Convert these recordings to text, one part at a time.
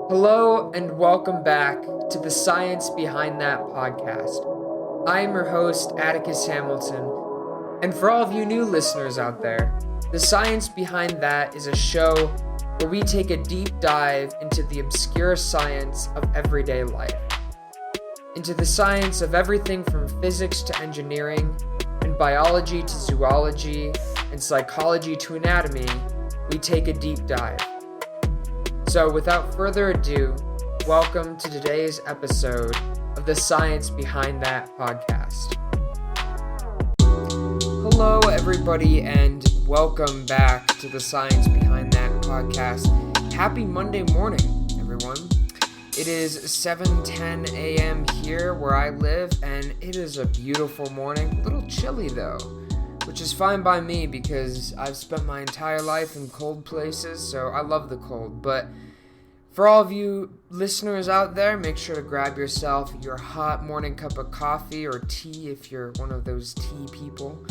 Hello and welcome back to the Science Behind That podcast. I am your host, Atticus Hamilton, and for all of you new listeners out there, the Science Behind That is a show where we take a deep dive into the obscure science of everyday life. Into the science of everything from physics to engineering, and biology to zoology, and psychology to anatomy, we take a deep dive. So without further ado, welcome to today's episode of the Science Behind That podcast. Hello everybody and welcome back to the Science Behind That podcast. Happy Monday morning, everyone. It is 7:10 a.m. here where I live and it is a beautiful morning. A little chilly though, which is fine by me because I've spent my entire life in cold places, so I love the cold. But for all of you listeners out there, make sure to grab yourself your hot morning cup of coffee or tea if you're one of those tea people,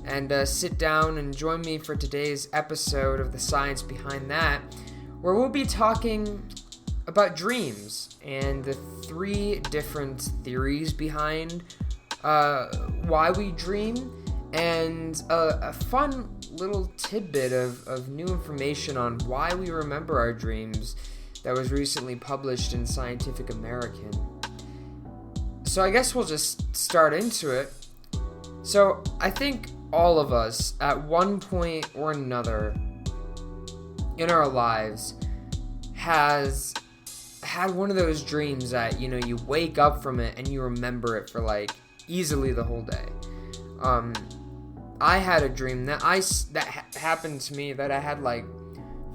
and sit down and join me for today's episode of The Science Behind That, where we'll be talking about dreams and the three different theories behind why we dream, and a fun little tidbit of new information on why we remember our dreams that was recently published in Scientific American. So I guess we'll just start into it. So I think all of us at one point or another in our lives has had one of those dreams that, you wake up from it and you remember it for like easily the whole day. I had a dream that happened to me that I had like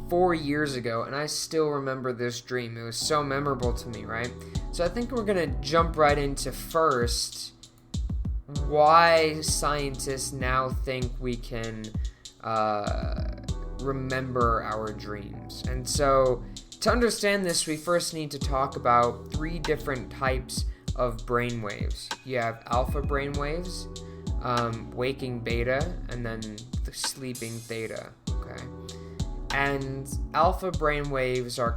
4 years ago, and I still remember this dream. It was so memorable to me, right? So I think we're gonna jump right into first why scientists now think we can remember our dreams. And so to understand this, we first need to talk about three different types of brain waves. You have alpha brain waves, waking beta, and then the sleeping theta, okay? And alpha brain waves are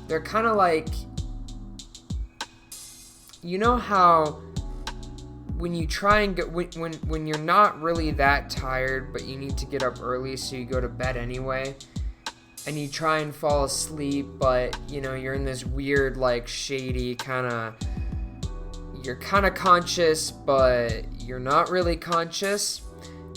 they're kind of like, you know how when you try and get, when you're not really that tired, but you need to get up early, so you go to bed anyway, and you try and fall asleep, but, you're in this weird, like, shady you're kind of conscious, but you're not really conscious.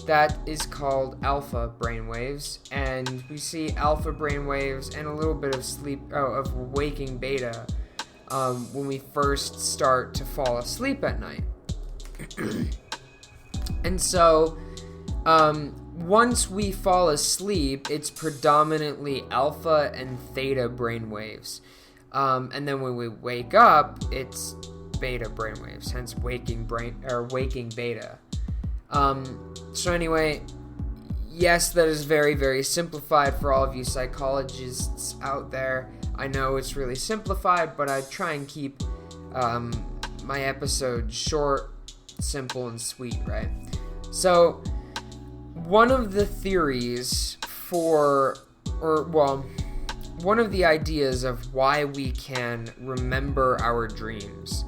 That is called alpha brainwaves, and we see alpha brainwaves and a little bit of waking beta when we first start to fall asleep at night. And so once we fall asleep, it's predominantly alpha and theta brainwaves, and then when we wake up, it's beta brainwaves, hence waking beta. So anyway, yes, that is very, very simplified for all of you psychologists out there. I know it's really simplified, but I try and keep my episodes short, simple, and sweet, right? So one of the theories one of the ideas of why we can remember our dreams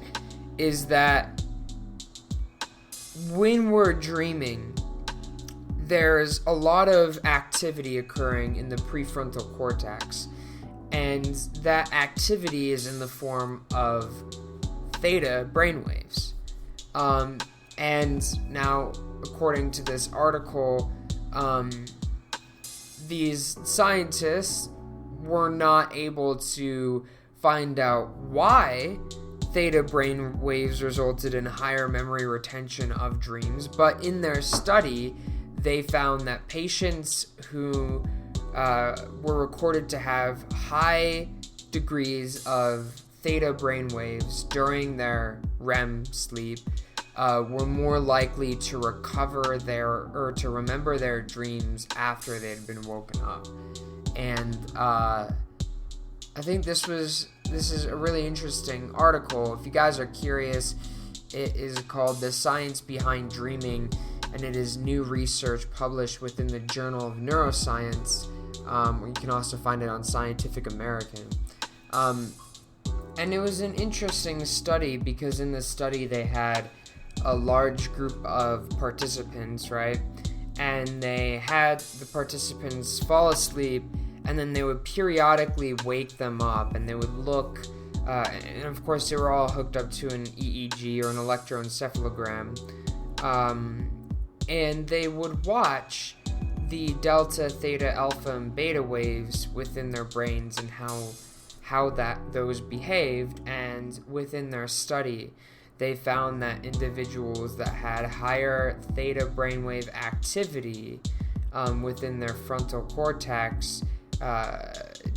is that when we're dreaming, there's a lot of activity occurring in the prefrontal cortex, and that activity is in the form of theta brainwaves. And now, according to this article, these scientists were not able to find out why theta brain waves resulted in higher memory retention of dreams, but in their study, they found that patients who were recorded to have high degrees of theta brain waves during their REM sleep were more likely to to remember their dreams after they had been woken up. And I think this is a really interesting article. If you guys are curious, it is called The Science Behind Dreaming, and it is new research published within the Journal of Neuroscience You can also find it on Scientific American. And it was an interesting study because in this study they had a large group of participants, right? And they had the participants fall asleep, and then they would periodically wake them up, and they would look, and of course they were all hooked up to an EEG or an electroencephalogram, and they would watch the delta, theta, alpha, and beta waves within their brains and how those behaved. And within their study, they found that individuals that had higher theta brainwave activity within their frontal cortex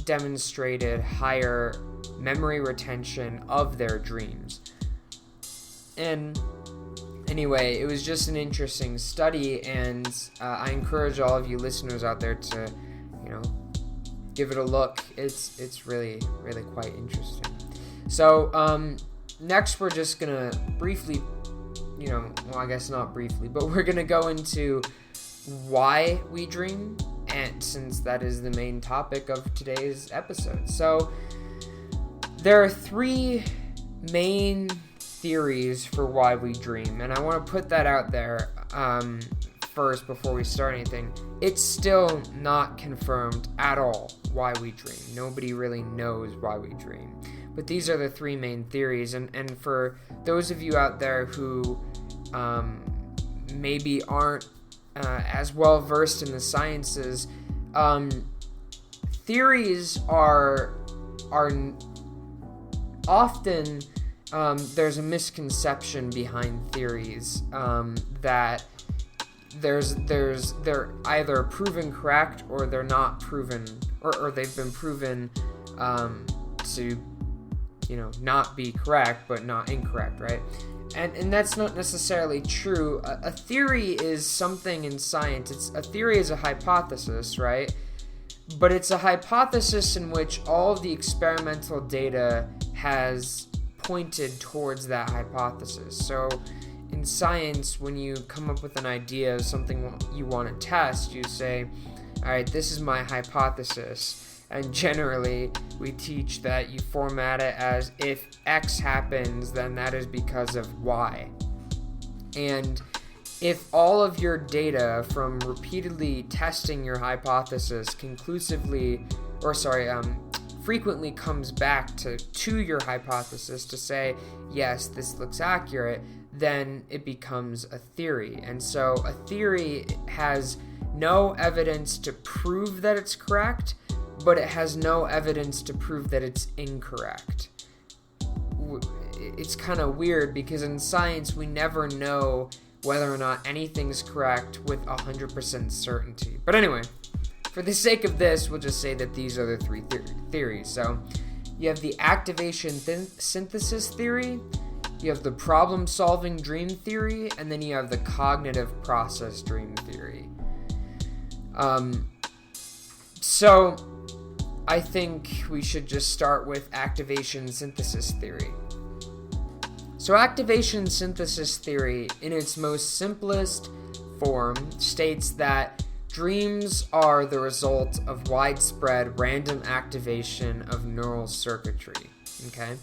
demonstrated higher memory retention of their dreams. And anyway, it was just an interesting study, and I encourage all of you listeners out there to, give it a look. It's really, really quite interesting. So, next we're just gonna briefly, I guess not briefly, but we're gonna go into why we dream, and since that is the main topic of today's episode. So, there are three main theories for why we dream, and I want to put that out there first before we start anything. It's still not confirmed at all why we dream. Nobody really knows why we dream, but these are the three main theories. And for those of you out there who maybe aren't as well versed in the sciences, theories are often there's a misconception behind theories that they're either proven correct or they're not proven, or they've been proven to not be correct but not incorrect, right? And that's not necessarily true. A theory is something in science. A theory is a hypothesis, right? But it's a hypothesis in which all of the experimental data has pointed towards that hypothesis. So in science, when you come up with an idea of something you want to test, you say, all right, this is my hypothesis. And generally, we teach that you format it as, if X happens, then that is because of Y. And if all of your data from repeatedly testing your hypothesis frequently comes back to your hypothesis to say, yes, this looks accurate, then it becomes a theory. And so a theory has no evidence to prove that it's correct, but it has no evidence to prove that it's incorrect. It's kind of weird because in science we never know whether or not anything's correct with 100% certainty. But anyway, for the sake of this, we'll just say that these are the three theories. So you have the activation synthesis theory, you have the problem-solving dream theory, and then you have the cognitive process dream theory. So I think we should just start with activation synthesis theory. So activation synthesis theory, in its most simplest form, states that dreams are the result of widespread random activation of neural circuitry. Okay?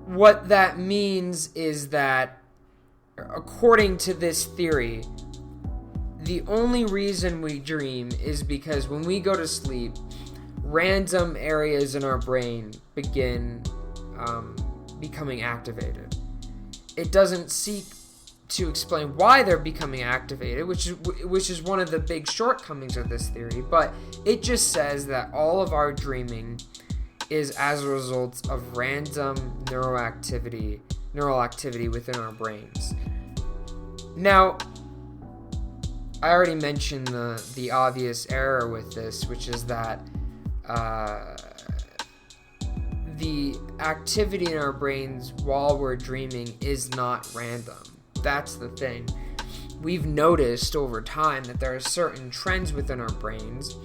What that means is that, according to this theory, the only reason we dream is because when we go to sleep, random areas in our brain begin becoming activated. It doesn't seek to explain why they're becoming activated, which is one of the big shortcomings of this theory, but it just says that all of our dreaming is as a result of random neural activity within our brains. Now, I already mentioned the obvious error with this, which is that the activity in our brains while we're dreaming is not random. That's the thing. We've noticed over time that there are certain trends within our brains,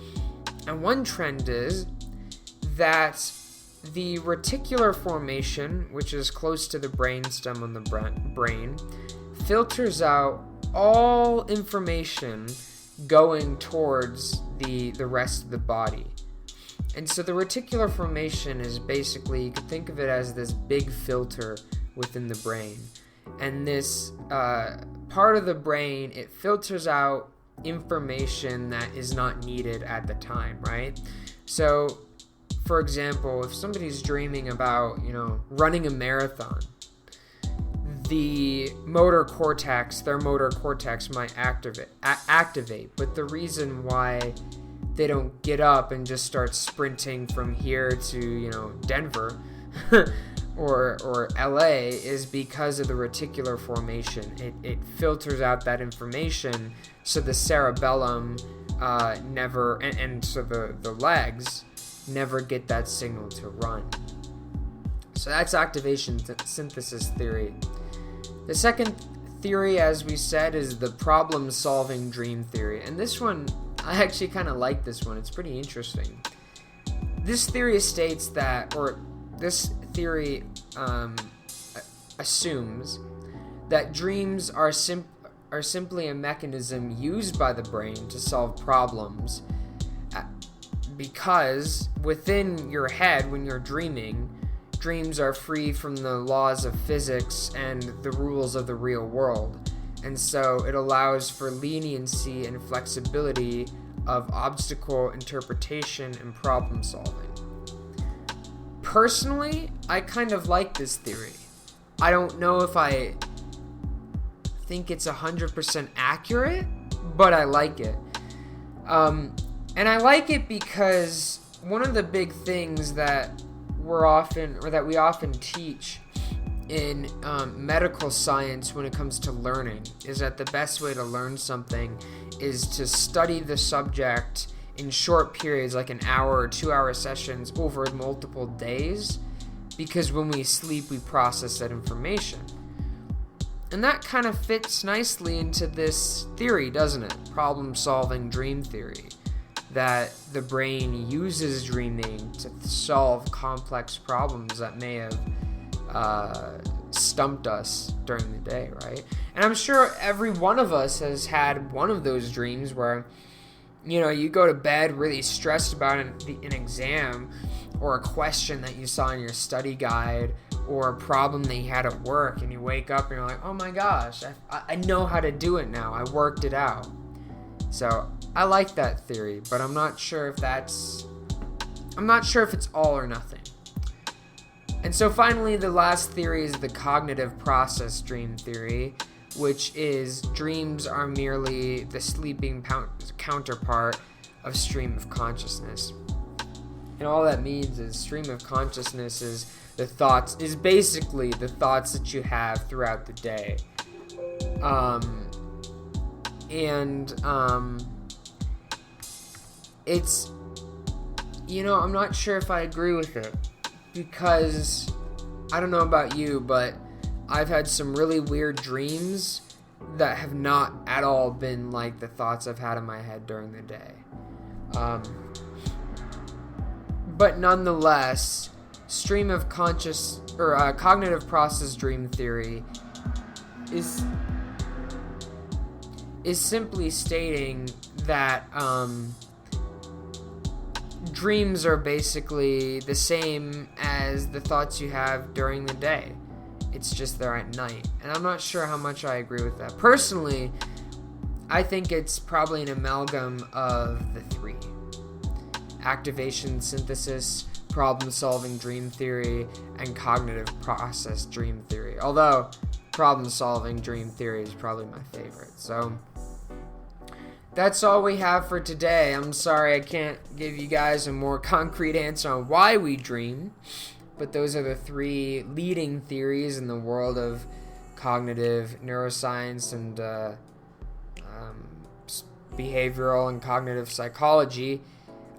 and one trend is that the reticular formation, which is close to the brainstem on the brain, filters out all information going towards the rest of the body. And so the reticular formation is basically, you could think of it as this big filter within the brain. And this part of the brain, it filters out information that is not needed at the time, right? So, for example, if somebody's dreaming about, running a marathon, their motor cortex might activate, but the reason why they don't get up and just start sprinting from here to, Denver or LA is because of the reticular formation. It filters out that information, so the cerebellum never, and so the legs never get that signal to run. So that's activation synthesis theory. The second theory, as we said, is the problem-solving dream theory. And this one, I actually kind of like this one. It's pretty interesting. This theory states that, or this theory assumes that dreams are simply a mechanism used by the brain to solve problems, because within your head, when you're dreaming, dreams are free from the laws of physics and the rules of the real world. And so it allows for leniency and flexibility of obstacle interpretation and problem solving. Personally, I kind of like this theory. I don't know if I think it's 100% accurate, but I like it. And I like it because one of the big things that we often teach in medical science when it comes to learning is that the best way to learn something is to study the subject in short periods, like an hour or 2 hour sessions over multiple days, because when we sleep, we process that information. And that kind of fits nicely into this theory, doesn't it? Problem-solving dream theory. That the brain uses dreaming to solve complex problems that may have stumped us during the day, right? And I'm sure every one of us has had one of those dreams where, you go to bed really stressed about an exam or a question that you saw in your study guide or a problem that you had at work, and you wake up and you're like, oh my gosh, I know how to do it now. I worked it out. So I like that theory, but I'm not sure if it's all or nothing. And so finally, the last theory is the cognitive process dream theory, which is dreams are merely the sleeping counterpart of stream of consciousness. And all that means is stream of consciousness is basically the thoughts that you have throughout the day. It's, I'm not sure if I agree with it, because I don't know about you, but I've had some really weird dreams that have not at all been like the thoughts I've had in my head during the day. But nonetheless, stream of conscious, or cognitive process dream theory is simply stating that dreams are basically the same as the thoughts you have during the day. It's just they're at night. And I'm not sure how much I agree with that. Personally, I think it's probably an amalgam of the three. Activation synthesis, problem-solving dream theory, and cognitive process dream theory. Although, problem-solving dream theory is probably my favorite. So, that's all we have for today. I'm sorry I can't give you guys a more concrete answer on why we dream, but those are the three leading theories in the world of cognitive neuroscience and behavioral and cognitive psychology.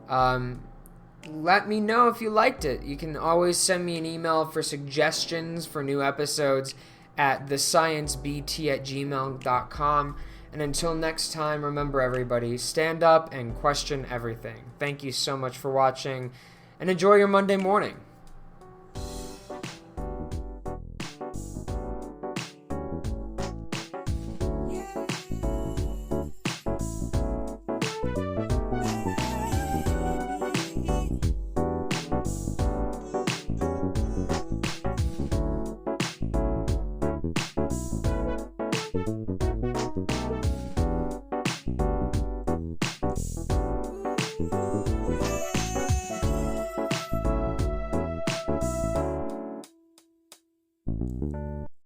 Let me know if you liked it. You can always send me an email for suggestions for new episodes at thesciencebt@gmail.com. And until next time, remember everybody, stand up and question everything. Thank you so much for watching, and enjoy your Monday morning.